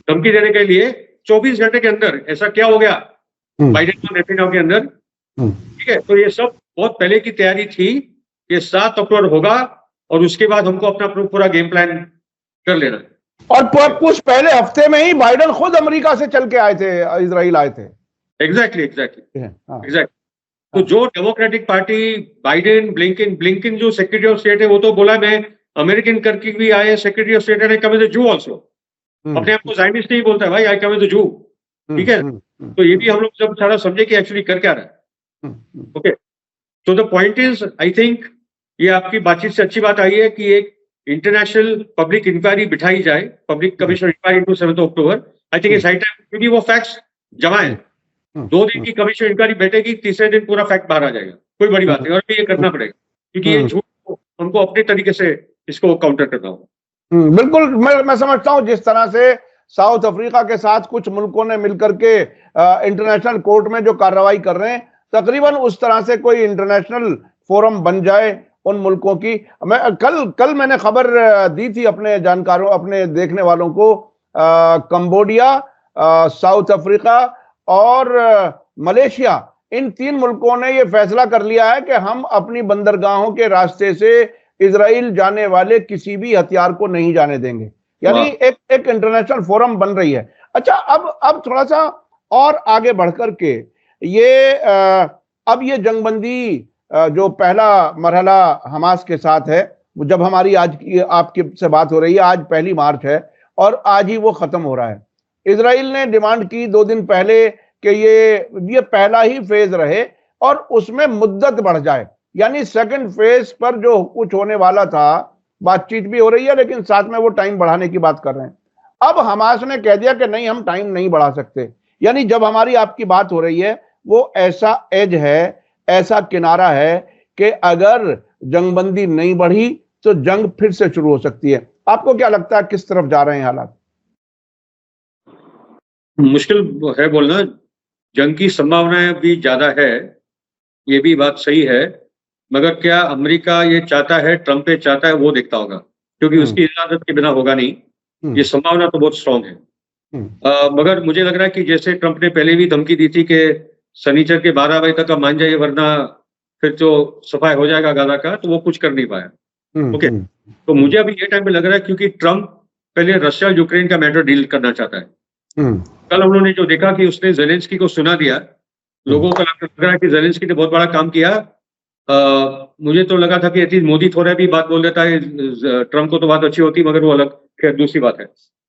धमकी देने के लिए। 24 घंटे के अंदर ऐसा क्या हो गया बाइडेन और नेतन्याहू के अंदर? ठीक है, तो ये सब बहुत पहले की तैयारी थी, ये 7 अक्टूबर होगा, और उसके बाद हमको अपना पूरा गेम प्लान कर लेना है। और कुछ पहले हफ्ते में ही बाइडेन खुद अमेरिका से चल के आए थे, इजराइल आए थे। एग्जैक्टली। तो जो डेमोक्रेटिक पार्टी, बाइडेन, ब्लिंकन जो सेक्रेटरी ऑफ स्टेट है, वो तो बोला मैं अमेरिकन करके भी आए secretary of state and I come as a Jew also. अपने आप को ज़ायनिस्ट नहीं बोलता है भाई, आई कम एज अ जू। ठीक है, तो ये भी हम लोग जब सारा समझे कि एक्चुअली कर क्या रहा है। ओके, तो the point is, I think ये आपकी बातचीत से अच्छी बात आई है कि एक इंटरनेशनल पब्लिक इंक्वायरी बिठाई जाए, public commission inquiry into 7 October. I think it's high time, क्योंकि वो फैक्ट्स जमा है। 2 दिन की कमीशन इंक्वायरी बैठेगी, तीसरे दिन पूरा फैक्ट बाहर आ जाएगा, कोई बड़ी बात नहीं। और ये करना पड़ेगा, क्योंकि ये झूठ हमको अपने तरीके से इसको काउंटर करना होगा। बिल्कुल, मैं समझता हूं जिस तरह से साउथ अफ्रीका के साथ कुछ मुल्कों ने मिलकर के इंटरनेशनल कोर्ट में जो कार्रवाई कर रहे हैं, तकरीबन उस तरह से कोई इंटरनेशनल फोरम बन जाए उन मुल्कों की। मैं कल मैंने खबर दी थी अपने जानकारों, अपने देखने वालों को, कंबोडिया, साउथ अफ्रीका और मलेशिया, इन 3 मुल्कों ने यह फैसला कर लिया है कि हम अपनी बंदरगाहों के रास्ते से इजराइल जाने वाले किसी भी हथियार को नहीं जाने देंगे। यानी एक इंटरनेशनल फोरम बन रही है। अच्छा, अब थोड़ा सा और आगे बढ़कर के ये अब ये जंगबंदी जो पहला मरहला हमास के साथ है, जब हमारी आज की आपकी से बात हो रही है, आज 1 मार्च है और आज ही वो खत्म हो रहा है। इजराइल ने डिमांड की 2 दिन पहले कि ये पहला ही फेज रहे और उसमें मुद्दत बढ़ जाए, यानी सेकंड फेज पर जो कुछ होने वाला था, बातचीत भी हो रही है लेकिन साथ में वो टाइम बढ़ाने की बात कर रहे हैं। अब हमास ने कह दिया कि नहीं, हम टाइम नहीं बढ़ा सकते। यानी जब हमारी आपकी बात हो रही है, वो ऐसा एज है, ऐसा किनारा है कि अगर जंगबंदी नहीं बढ़ी तो जंग फिर से शुरू हो सकती है। आपको क्या लगता है किस तरफ जा रहे हैं हालात? मुश्किल है बोलना, जंग की संभावनाएं भी ज्यादा है, ये भी बात सही है, मगर क्या अमेरिका ये चाहता है, ट्रंप ये चाहता है, वो देखता होगा, क्योंकि उसकी इजाजत के बिना होगा नहीं। ये संभावना तो बहुत स्ट्रांग है। मगर मुझे लग रहा है कि जैसे ट्रंप ने पहले भी धमकी दी थी कि शनिचर के 12 बजे तक आप मान जाइए वरना फिर तो सफाई हो जाएगा गाजा का, तो वो कुछ कर नहीं पाया। ओके, तो मुझे अभी ये टाइम पे लग रहा है क्योंकि ट्रंप पहले रशिया यूक्रेन का मैटर डील करना चाहता है। कल उन्होंने जो देखा कि उसने जेलेंस्की को सुना दिया, लोगों को लग रहा है कि जेलेंस्की ने बहुत बड़ा काम किया। मुझे तो लगा था कि एटलीस्ट मोदी थोड़ा भी बात बोल देता है, ट्रंप को तो बात अच्छी होती, मगर वो अलग खैर दूसरी बात है।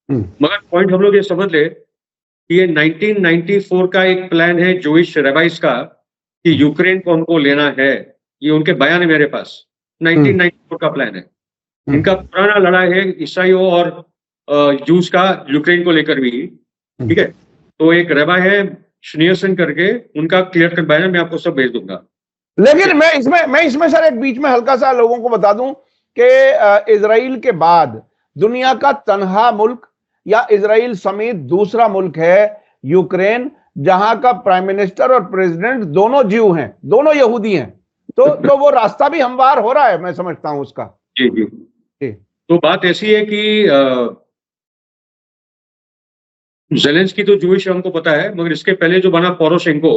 मगर पॉइंट हम लोग ये समझ ले कि ये 1994 का एक प्लान है जूइश रेबाइस का कि यूक्रेन को हमको लेना है। ये उनके बयान है मेरे पास, 1994 का प्लान है। इनका पुराना लड़ाई है ईसाइयों और जूस का यूक्रेन को लेकर भी, ठीक है। तो एक रेबा है श्नियर्सन करके, उनका क्लियर कट बयान मैं आपको सब भेज दूंगा। लेकिन मैं इसमें सर एक बीच में हल्का सा लोगों को बता दूं कि इजराइल के बाद दुनिया का तनहा मुल्क या इजराइल समेत दूसरा मुल्क है यूक्रेन, जहां का प्राइम मिनिस्टर और प्रेसिडेंट दोनों जीव हैं, दोनों यहूदी हैं। तो वो रास्ता भी हमवार हो रहा है, मैं समझता हूं उसका। जी जी, तो बात ऐसी है कि जेलेंस्की तो जूइश हमको पता है, मगर इसके पहले जो बना पोरोशेंको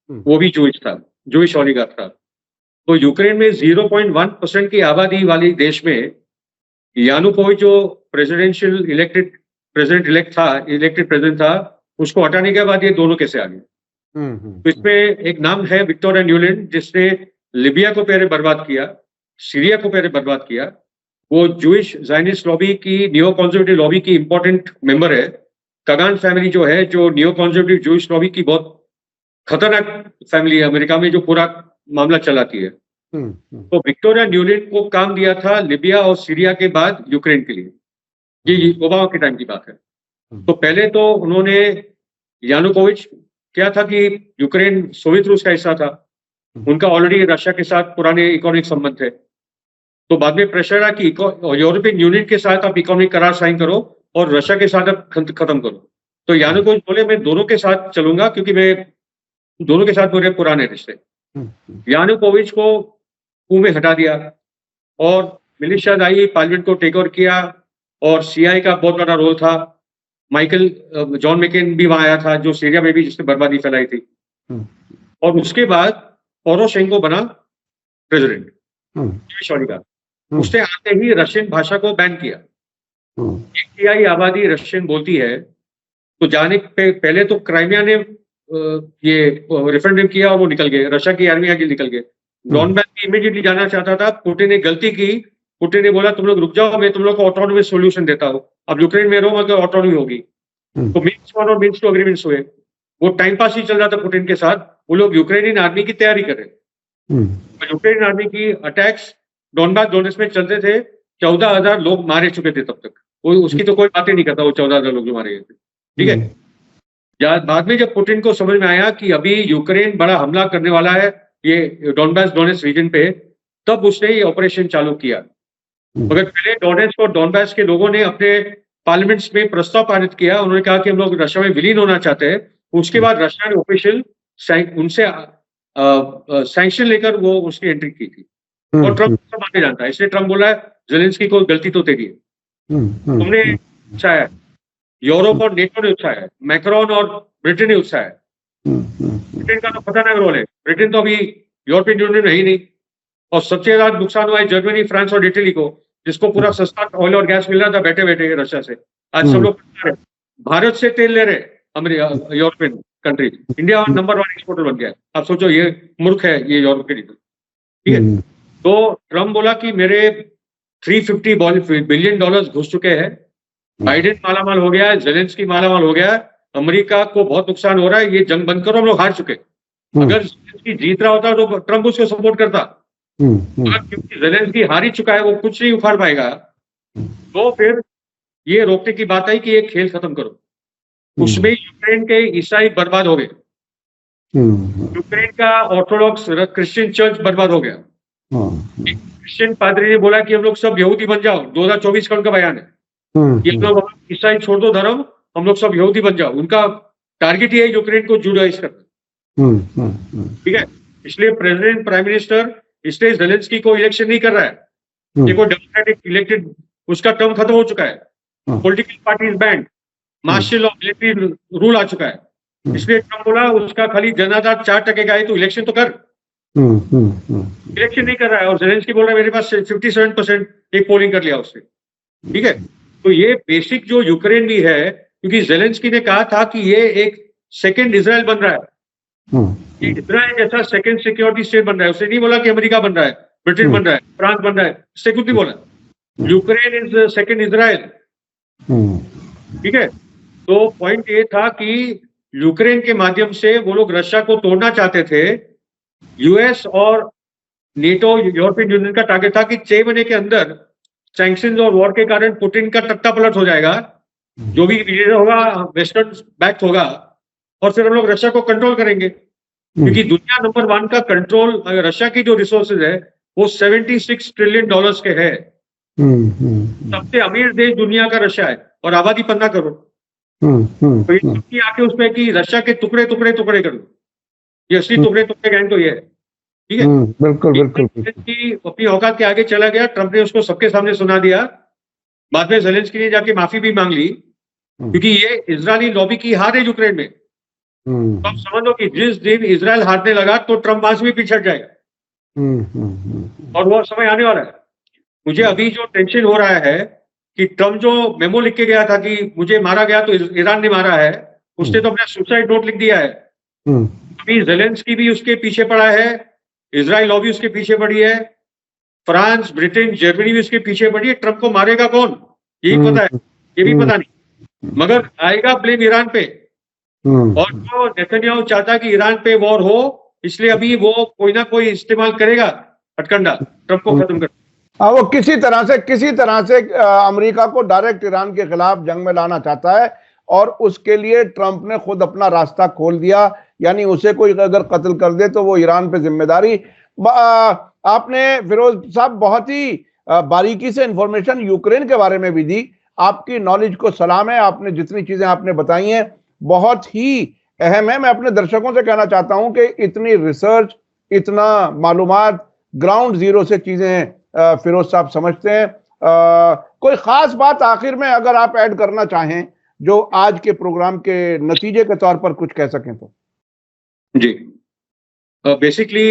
वो भी जूइश था, जूइश ओलिगार्क था। तो यूक्रेन में 0.1% की आबादी वाली देश में यानुकोविच जो प्रेसिडेंशियल इलेक्टेड प्रेसिडेंट था, उसको हटाने के बाद ये दोनों कैसे आ गए? तो इसमें एक नाम है विक्टोरिया न्यूलैंड, जिसने लिबिया को पहले बर्बाद किया, सीरिया को पहले बर्बाद किया। वो जूइश ज़ायनिस्ट लॉबी की, नियो कंजर्वेटिव लॉबी की इंपॉर्टेंट मेंबर है। कगान फैमिली जो है, जो नियो कंजर्वेटिव जूइश लॉबी की बहुत खतरनाक फैमिली है अमेरिका में, जो पूरा मामला चलाती है। तो विक्टोरिया न्यूलैंड को काम दिया था लिबिया और सीरिया के बाद यूक्रेन के लिए। ये ओबामा के टाइम की बात है। तो पहले तो उन्होंने, यानुकोविच क्या था कि यूक्रेन सोवियत रूस का हिस्सा था, उनका ऑलरेडी रशिया के साथ पुराने इकोनॉमिक संबंध थे। तो बाद में प्रेशर आया कि यूरोपियन यूनियन के साथ आप इकोनॉमिक करार साइन करो और रशिया के साथ आप खत्म करो। तो यानुकोविच बोले मैं दोनों के साथ चलूंगा, क्योंकि मैं दोनों के साथ मेरे पुराने रिश्ते। यानुकोविच को कू में हटा दिया और मिलिशिया आई, पार्लियामेंट को टेक ओवर किया, और सीआई का बहुत बड़ा रोल था। जॉन मैकेन भी वहां आया था, जो सीरिया में भी जिसने बर्बादी फैलाई थी। और उसके बाद पोरोशेंको बना प्रेसिडेंट, उसने आते ही रशियन भाषा को बैन किया। एक तिहाई आबादी रशियन बोलती है, तो जाने पहले तो क्राइमिया ने ये रेफरेंडम किया और वो निकल गए, रशिया की आर्मी आगे निकल गए। डॉनबास भी इमीडिएटली जाना चाहता था, पुतिन ने गलती की, पुतिन ने बोला तुम लोग रुक जाओ, मैं तुम लोग को ऑटोनॉमस सॉल्यूशन देता हूँ, अब यूक्रेन में रहो मगर ऑटोनॉमी होगी। तो मिन्स्क और मिन्स्क एग्रीमेंट्स हुए। वो टाइम पास ही चल रहा था पुतिन के साथ, वो लोग यूक्रेनियन आर्मी की तैयारी कर रहे। यूक्रेनियन आर्मी की अटैक्स डॉनबास डोनेट्स्क में चलते थे, 14,000 लोग मारे चुके थे तब तक। वो उसकी तो कोई बातें नहीं करता, वो 14,000 लोग जो मारे गए थे, ठीक है। बाद में जब पुतिन को समझ में आया कि अभी यूक्रेन बड़ा हमला करने वाला है ये डॉनबास डोनेट्स्क रीजन पे, तब उसने ये ऑपरेशन चालू किया। मगर पहले डोनेट्स्क और डॉनबास के लोगों ने अपने पार्लियामेंट्स में प्रस्ताव पारित किया, उन्होंने कहा कि हम लोग रशिया में विलीन होना चाहते हैं। उसके बाद रशिया ने ऑफिशियल उनसे सैंक्शन लेकर वो उसकी एंट्री की थी। और ट्रम्प सब बातें जानता है, इसलिए ट्रम्प बोला है जेलेंस्की को गलती तो तेरी है, तुमने उछाया, यूरोप और नेटो ने उछाया, मैक्रोन और ब्रिटेन ने उछाया। ब्रिटेन का तो खतरनाक रोल है, ब्रिटेन तो अभी यूरोपियन यूनियन में ही नहीं, और सबसे ज्यादा नुकसान हुआ है जर्मनी, फ्रांस और इटली को, जिसको पूरा सस्ता ऑयल और गैस मिल रहा था बैठे बैठे रशिया से। आज सब लोग भारत से तेल ले रहे European country, India number 1 exporter बन गया। आप सोचो ये मूर्ख है ये यूरोप के लिए, ठीक है। तो ट्रम्प बोला कि मेरे $350 बिलियन घुस चुके हैं, बाइडेन मालामाल हो गया है, जेलेंस्की मालामाल हो गया है, अमेरिका को बहुत नुकसान हो रहा है, ये जंग बंद करो, हम लोग हार चुके। अगर जेलेंस्की जीत रहा होता तो ट्रम्प उसको सपोर्ट करता, क्योंकि जेलेंस्की हार ही चुका है, वो कुछ नहीं उखाड़ पाएगा, तो फिर ये रोकने की बात आई कि ये खेल खत्म करो। उसमें यूक्रेन के ईसाई बर्बाद हो गए, यूक्रेन का ऑर्थोडॉक्स क्रिश्चियन चर्च बर्बाद हो गया। क्रिश्चियन पादरी ने बोला कि हम लोग सब यहूदी बन जाओ, 2024 का उनका बयान है कि हम लोग ईसाई छोड़ दो धर्म, हम लोग सब यहूदी बन जाओ। उनका टारगेट ये है यूक्रेन को जुडाइज करना, ठीक है। इसलिए प्रेसिडेंट, प्राइम मिनिस्टर इसलिए जेलेंस्की को इलेक्शन नहीं कर रहा है, देखो डेमोक्रेटिक इलेक्टेड, उसका टर्म खत्म हो चुका है, political parties banned, martial law, military rule आ चुका है, इसलिए ट्रम्प बोला उसका खाली जनाधार 4% का है तो इलेक्शन तो कर। इलेक्शन नहीं कर रहा है, और जेलेंस्की बोल रहा है मेरे पास 57% एक पोलिंग कर लिया उससे, ठीक है। तो ये बेसिक जो यूक्रेन भी है, क्योंकि जेलेंस्की ने कहा था कि ये एक सेकेंड इजराइल बन रहा है, इजराइल जैसा सेकेंड सिक्योरिटी स्टेट बन रहा है। उसने नहीं बोला कि अमेरिका बन रहा है, ब्रिटेन बन रहा है, फ्रांस बन रहा है, इससे कुछ नहीं बोला, यूक्रेन इज सेकेंड इजराइल, ठीक है। तो पॉइंट ये था कि यूक्रेन के माध्यम से वो लोग रशिया को तोड़ना चाहते थे। यूएस और नेटो, यूरोपियन यूनियन का टारगेट था कि 6 महीने के अंदर सैंक्शंस और वॉर के कारण पुतिन का तख्ता पलट हो जाएगा, जो भी लीडर होगा वेस्टर्न बैक्ड होगा, और फिर हम लोग रशिया को कंट्रोल करेंगे, क्योंकि दुनिया नंबर 1 का कंट्रोल, रशिया की जो रिसोर्सेज है वो $76 ट्रिलियन के है, सबसे अमीर देश दुनिया का रशिया है, और आबादी 15 करोड़। तो ये आके उसमें कि रशिया के टुकड़े टुकड़े टुकड़े कर दो, ये असली टुकड़े टुकड़े गैंग तो ये है, ठीक है। बिल्कुल बिल्कुल कि अपनी औकात के आगे चला गया, ट्रम्प ने उसको सबके सामने सुना दिया, बाद में जेलेंस्की ने जाके माफी भी मांग ली, क्योंकि ये इजरायली लॉबी की हार है यूक्रेन में। तो आप समझ लो कि जिस दिन इजराइल हारने लगा तो ट्रम्प वहां से भी पीछे हट जाएगा, और वो समय आने वाला है। मुझे अभी जो टेंशन हो रहा है कि ट्रम्प जो मेमो लिख के गया था कि मुझे मारा गया तो ईरान ने मारा है, उसने तो अपना सुसाइड नोट लिख दिया है। अभी जेलेंस्की भी उसके पीछे पड़ा है, इजराइल लॉबी उसके पीछे पड़ी है, फ्रांस, ब्रिटेन, जर्मनी भी उसके पीछे पड़ी है। ट्रम्प को मारेगा कौन यही पता है, ये भी पता नहीं, मगर आएगा ब्लेम ईरान पे, और जो नेतन्याहू चाहता है कि ईरान पे वॉर हो, इसलिए अभी वो कोई ना कोई इस्तेमाल करेगा हथकंडा ट्रम्प को खत्म कर। हाँ, वो किसी तरह से अमेरिका को डायरेक्ट ईरान के खिलाफ जंग में लाना चाहता है, और उसके लिए ट्रंप ने खुद अपना रास्ता खोल दिया, यानी उसे कोई अगर कत्ल कर दे तो वो ईरान पे जिम्मेदारी। आपने फिरोज साहब बहुत ही बारीकी से इंफॉर्मेशन यूक्रेन के बारे में भी दी, आपकी नॉलेज को सलाम है, आपने जितनी चीजें आपने बताई हैं बहुत ही अहम है। मैं अपने दर्शकों से कहना चाहता हूं कि इतनी रिसर्च, इतना मालूमात, ग्राउंड जीरो से चीजें फिरोज साहब समझते हैं। कोई खास बात आखिर में अगर आप ऐड करना चाहें जो आज के प्रोग्राम के नतीजे के तौर पर कुछ कह सकें तो। जी, बेसिकली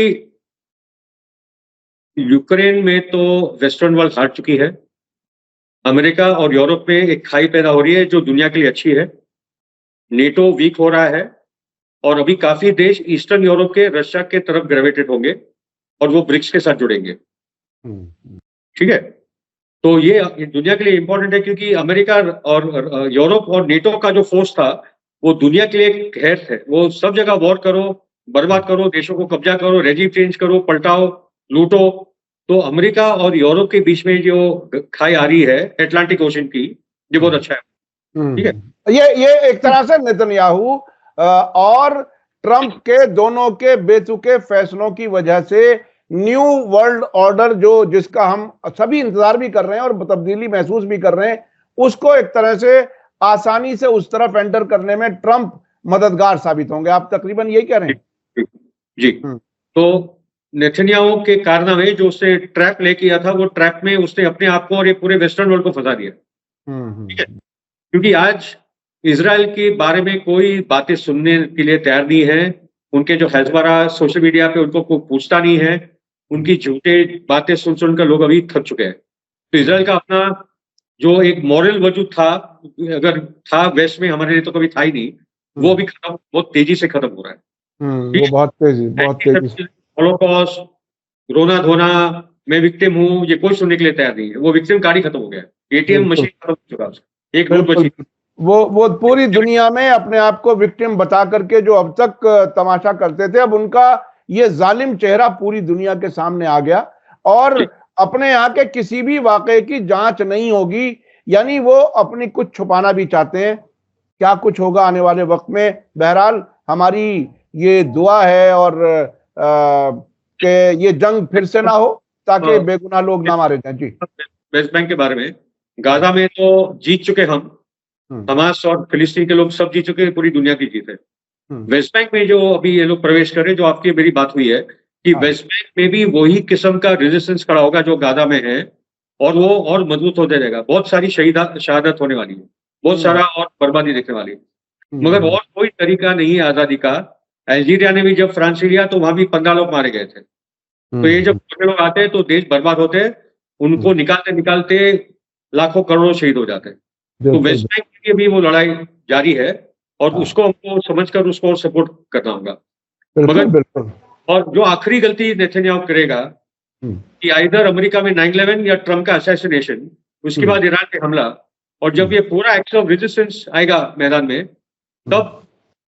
यूक्रेन में तो वेस्टर्न वर्ल्ड हार चुकी है, अमेरिका और यूरोप में एक खाई पैदा हो रही है जो दुनिया के लिए अच्छी है, नेटो वीक हो रहा है, और अभी काफी देश ईस्टर्न यूरोप के रशिया के तरफ ग्रेविटेट होंगे और वो ब्रिक्स के साथ जुड़ेंगे, ठीक है। तो ये दुनिया के लिए इंपॉर्टेंट है, क्योंकि अमेरिका और यूरोप और नेटो का जो फोर्स था वो दुनिया के लिए एक हैत है, वो सब जगह वॉर करो, बर्बाद करो, देशों को कब्जा करो, रेजिम चेंज करो, पलटाओ, लूटो। तो अमेरिका और यूरोप के बीच में जो खाई आ रही है अटलांटिक ओशन की, ये बहुत अच्छा है, ठीक है। ये एक तरह से नेतन्याहू और ट्रंप के दोनों के बेतुके फैसलों की वजह से न्यू वर्ल्ड ऑर्डर जिसका हम सभी इंतजार भी कर रहे हैं और तब्दीली महसूस भी कर रहे हैं, उसको एक तरह से आसानी से उस तरफ एंटर करने में ट्रंप मददगार साबित होंगे। आप तकरीबन यही कह रहे हैं। जी, तो नेतन्याहू के कारनामे जो उसने ट्रैप ले किया था, वो ट्रैप में उसने अपने आप को और ये पूरे वेस्टर्न वर्ल्ड को फंसा दिया। ठीक है, क्योंकि आज इजराइल के बारे में कोई बातें सुनने के लिए तैयार नहीं है। उनके जो हेजबरा सोशल मीडिया पे उनको कोई पूछता नहीं है। उनकी झूठे बातें सुन सुनकर लोग अभी थक चुके हैं। तो इजराइल का अपना जो एक मॉरल वजूद था, अगर था वेस्ट में, हमारे लिए तो कभी था ही नहीं, वो भी खत्म, बहुत तेजी से खत्म हो रहा है। वो बहुत तेजी से होलोकॉस्ट, रोना धोना, मैं विक्टिम हूँ, ये कोई सुनने के लिए तैयार नहीं है। वो विक्टिम कार्ड ही खत्म हो गया। एटीएम मशीन खत्म हो चुका है, एक नोट मशीन। वो पूरी दुनिया में अपने आप को विक्टिम बता करके जो अब तक तमाशा करते थे, अब उनका ये जालिम चेहरा पूरी दुनिया के सामने आ गया और अपने यहाँ के किसी भी वाकये की जांच नहीं होगी, यानी वो अपनी कुछ छुपाना भी चाहते हैं। क्या कुछ होगा आने वाले वक्त में, बहरहाल हमारी ये दुआ है और कि ये जंग फिर से ना हो ताकि बेगुनाह लोग ना मारे जाएं। जी, वेस्ट बैंक के बारे में, गाजा में तो जीत चुके हम, हमास और फिलिस्तीन के लोग सब जीत चुके हैं, पूरी दुनिया की जीत है। वेस्ट बैंक में जो अभी ये लोग प्रवेश करे, जो आपकी मेरी बात हुई है कि वेस्ट बैंक में भी वही किस्म का रेजिस्टेंस खड़ा होगा जो गाजा में है, और वो और मजबूत होते रहेगा। बहुत सारी शहादत होने वाली है, बहुत सारा और बर्बादी देखने वाली है, मगर और कोई तरीका नहीं है आजादी का। अल्जीरिया ने भी जब फ्रांस लिया तो वहां भी 15 लोग मारे गए थे। तो ये जब लोग आते हैं तो देश बर्बाद होते हैं, उनको निकालते निकालते लाखों करोड़ों शहीद हो जाते हैं। तो वेस्ट बैंक के लिए भी वो लड़ाई जारी है और उसको हमको समझकर उसको सपोर्ट करना होगा। मगर और जो आखिरी गलती नेतन्याहू करेगा कि आइदर अमेरिका में 9/11 या ट्रम्प का असैसिनेशन, उसके बाद ईरान पे हमला, और जब ये पूरा एक्ट ऑफ रेजिस्टेंस आएगा मैदान में, तब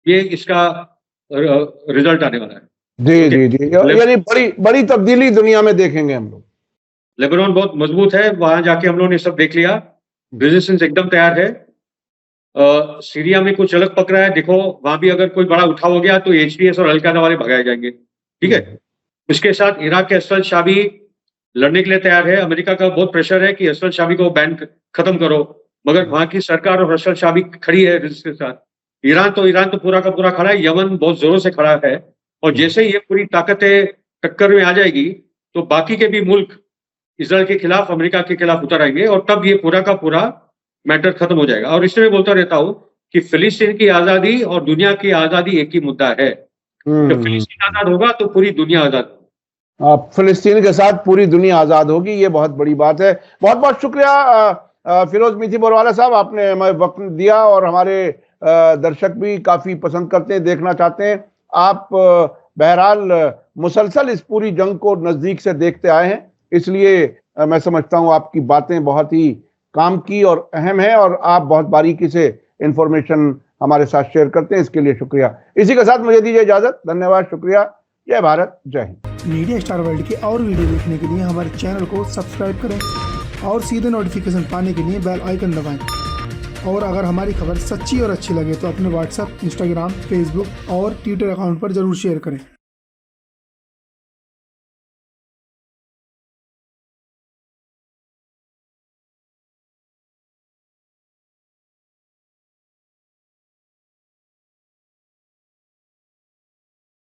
ये इसका रिजल्ट आने वाला है। जी, यानी बड़ी तब्दीली दुनिया में देखेंगे हम लोग। लेबनान बहुत मजबूत है, वहां जाके हम लोगों ने सब देख लिया, रेजिस्टेंस एकदम तैयार है। सीरिया में कुछ अलग पक रहा है, देखो वहां भी अगर कोई बड़ा उठाव हो गया तो HTS और अल-कायदा वाले भगाए जाएंगे। ठीक है, उसके साथ इराक के असद शाबी लड़ने के लिए तैयार है। अमेरिका का बहुत प्रेशर है कि असद शाबी को बैन खत्म करो, मगर वहां की सरकार और असद शाबी खड़ी है रेजिस्टेंस के साथ। ईरान तो पूरा का पूरा खड़ा है, यमन बहुत जोरों से खड़ा है, और जैसे ये पूरी ताकतें टक्कर में आ जाएगी तो बाकी के भी मुल्क इजराइल के खिलाफ, अमेरिका के खिलाफ उतर आएंगे, और तब ये पूरा का पूरा मैटर खत्म हो जाएगा। और इसलिए मैं बोलता रहता हूं कि फिलिस्तीन की आजादी और दुनिया की आजादी एक ही मुद्दा है। जब फिलिस्तीन आजाद होगा तो पूरी दुनिया आजाद होगी। फिलिस्तीन के साथ पूरी दुनिया आजाद होगी, ये बहुत बड़ी बात है। बहुत बहुत शुक्रिया फिरोज मीठी बोरवाला साहब, आपने हमें वक्त दिया और हमारे दर्शक भी काफी पसंद करते हैं, देखना चाहते हैं। आप बहरहाल मुसलसल इस पूरी जंग को नजदीक से देखते आए हैं, इसलिए मैं समझता हूं आपकी बातें बहुत ही काम की और अहम है, और आप बहुत बारीकी से इंफॉर्मेशन हमारे साथ शेयर करते हैं, इसके लिए शुक्रिया। इसी के साथ मुझे दीजिए इजाजत। धन्यवाद, शुक्रिया, जय भारत, जय हिंद। मीडिया स्टार वर्ल्ड के और वीडियो देखने के लिए हमारे चैनल को सब्सक्राइब करें और सीधे नोटिफिकेशन पाने के लिए बेल आइकन दबाएं। और अगर हमारी खबर सच्ची और अच्छी लगे तो अपने व्हाट्सएप, इंस्टाग्राम, फेसबुक और ट्विटर अकाउंट पर जरूर शेयर करें।